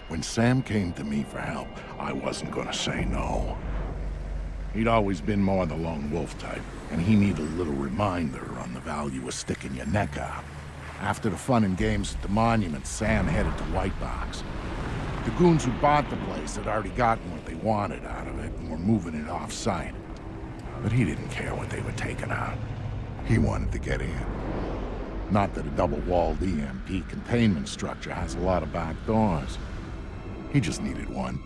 When Sam came to me for help, I wasn't gonna say no. He'd always been more the lone wolf type, and he needed a little reminder on the value of sticking your neck out. After the fun and games at the monument, Sam headed to White Box. The goons who bought the place had already gotten what they wanted out of it and were moving it off-site. But he didn't care what they were taking out. He wanted to get in. Not that a double-walled EMP containment structure has a lot of back doors. He just needed one.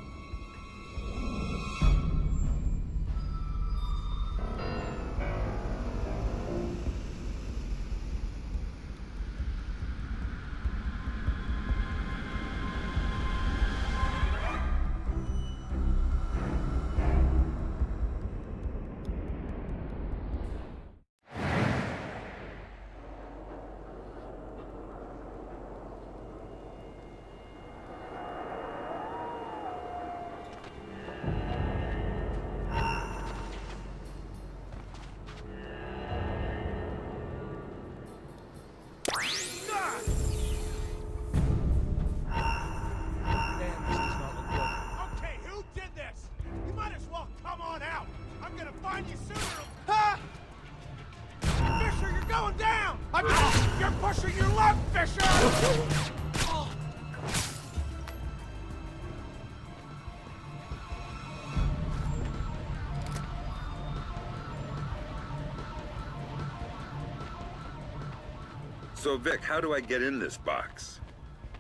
So, Vic, how do I get in this box?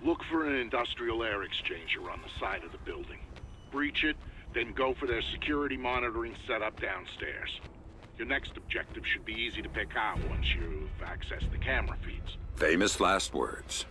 Look for an industrial air exchanger on the side of the building. Breach it, then go for their security monitoring setup downstairs. Your next objective should be easy to pick out once you've accessed the camera feeds. Famous last words.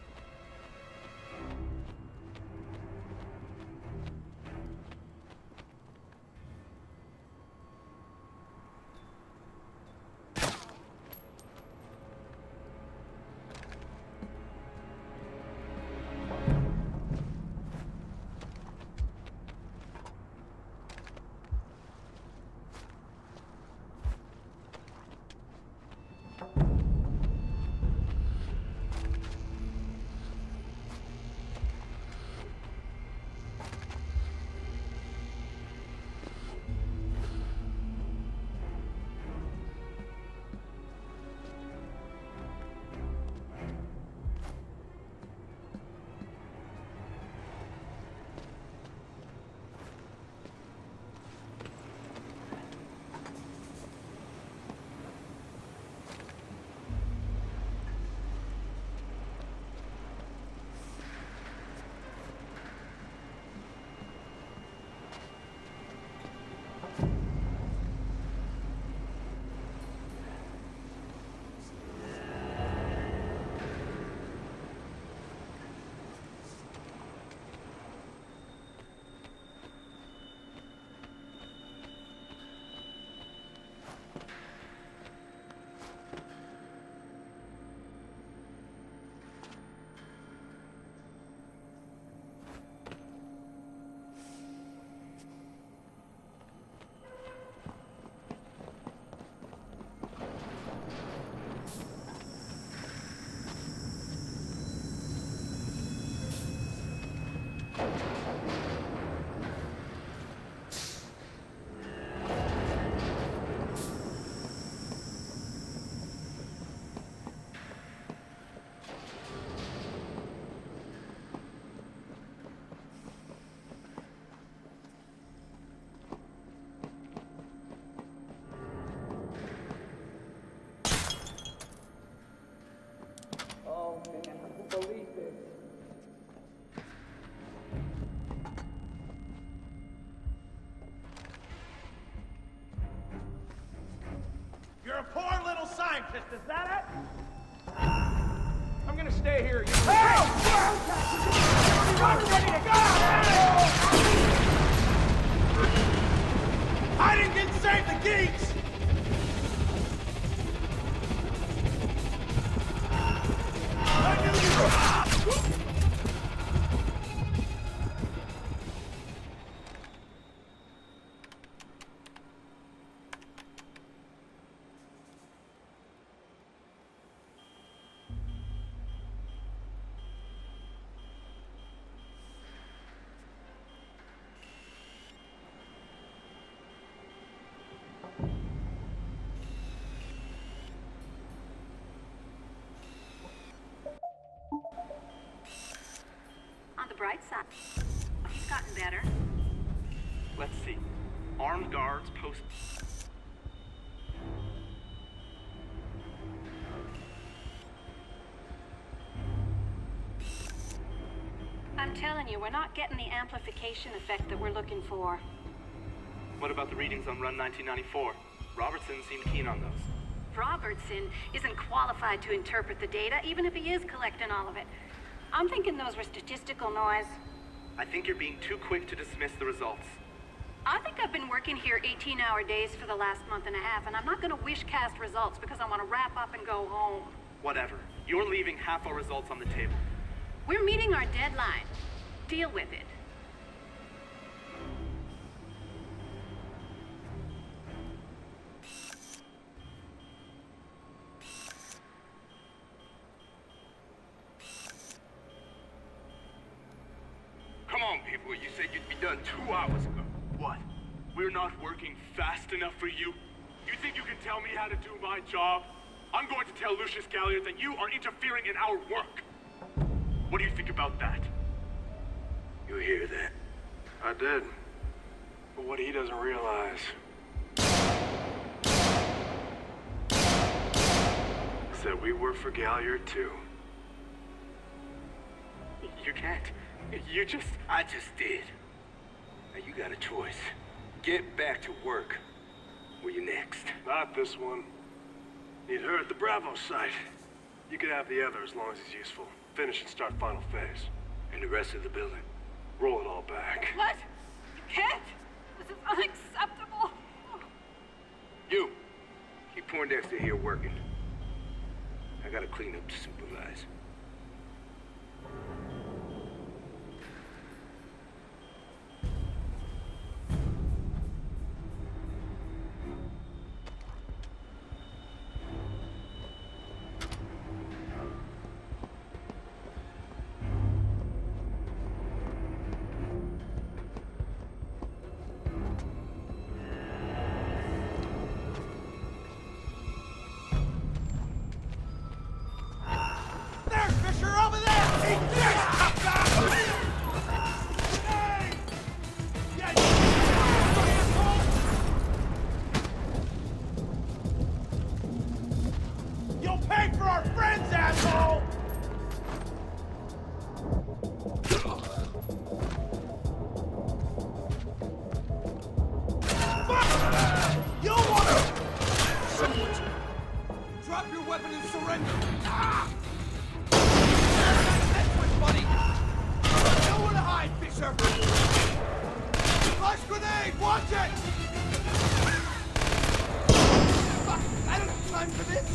You're a poor little scientist, is that it? I'm gonna stay here. Help! I'm ready to go! I didn't get to save the geeks! I knew you were... bright side. He's gotten better. Let's see. Armed guards post... I'm telling you, we're not getting the amplification effect that we're looking for. What about the readings on Run 1994? Robertson seemed keen on those. Robertson isn't qualified to interpret the data, even if he is collecting all of it. I'm thinking those were statistical noise. I think you're being too quick to dismiss the results. I think I've been working here 18-hour days for the last month and a half, and I'm not gonna wish-cast results because I want to wrap up and go home. Whatever. You're leaving half our results on the table. We're meeting our deadline. Deal with it. Come on, people. You said you'd be done 2 hours ago. What? We're not working fast enough for you? You think you can tell me how to do my job? I'm going to tell Lucius Galliard that you are interfering in our work. What do you think about that? You hear that? I did. But what he doesn't realize... is that we work for Galliard, too. You can't. I just did. Now you got a choice. Get back to work. Where you next? Not this one. Need her at the Bravo site. You could have the other as long as he's useful. Finish and start final phase. And the rest of the building? Roll it all back. What? You can't! This is unacceptable! You! Keep Poindexter here working. I gotta clean up to supervise. There, Fisher, over there! Eat this! Hey! Yeah, you'll pay for our friends, asshole! Fuck! You'll wanna... Drop your weapon and surrender! Ah! That's what, buddy! Nowhere to hide, Fisher! Flash grenade! Watch it! Fuck! I don't have time for this!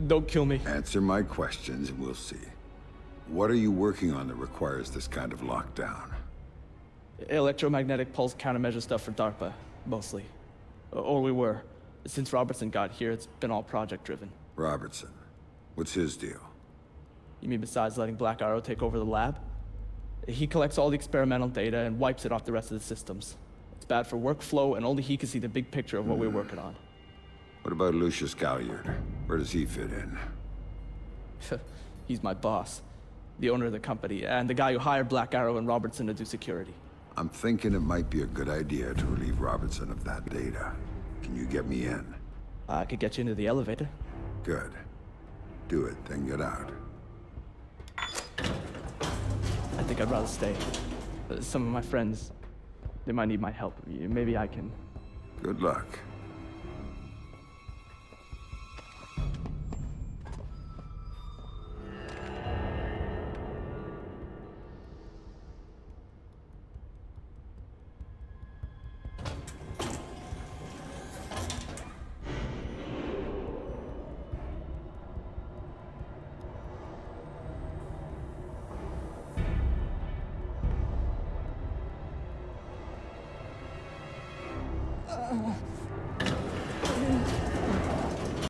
Don't kill me. Answer my questions and we'll see. What are you working on that requires this kind of lockdown? Electromagnetic pulse countermeasure stuff for DARPA, mostly. Or we were. Since Robertson got here, it's been all project-driven. Robertson. What's his deal? You mean besides letting Black Arrow take over the lab? He collects all the experimental data and wipes it off the rest of the systems. It's bad for workflow, and only he can see the big picture of what we're working on. What about Lucius Galliard? Where does he fit in? He's my boss. The owner of the company, and the guy who hired Black Arrow and Robertson to do security. I'm thinking it might be a good idea to relieve Robertson of that data. Can you get me in? I could get you into the elevator. Good. Do it, then get out. I think I'd rather stay. Some of my friends, they might need my help. Maybe I can... Good luck.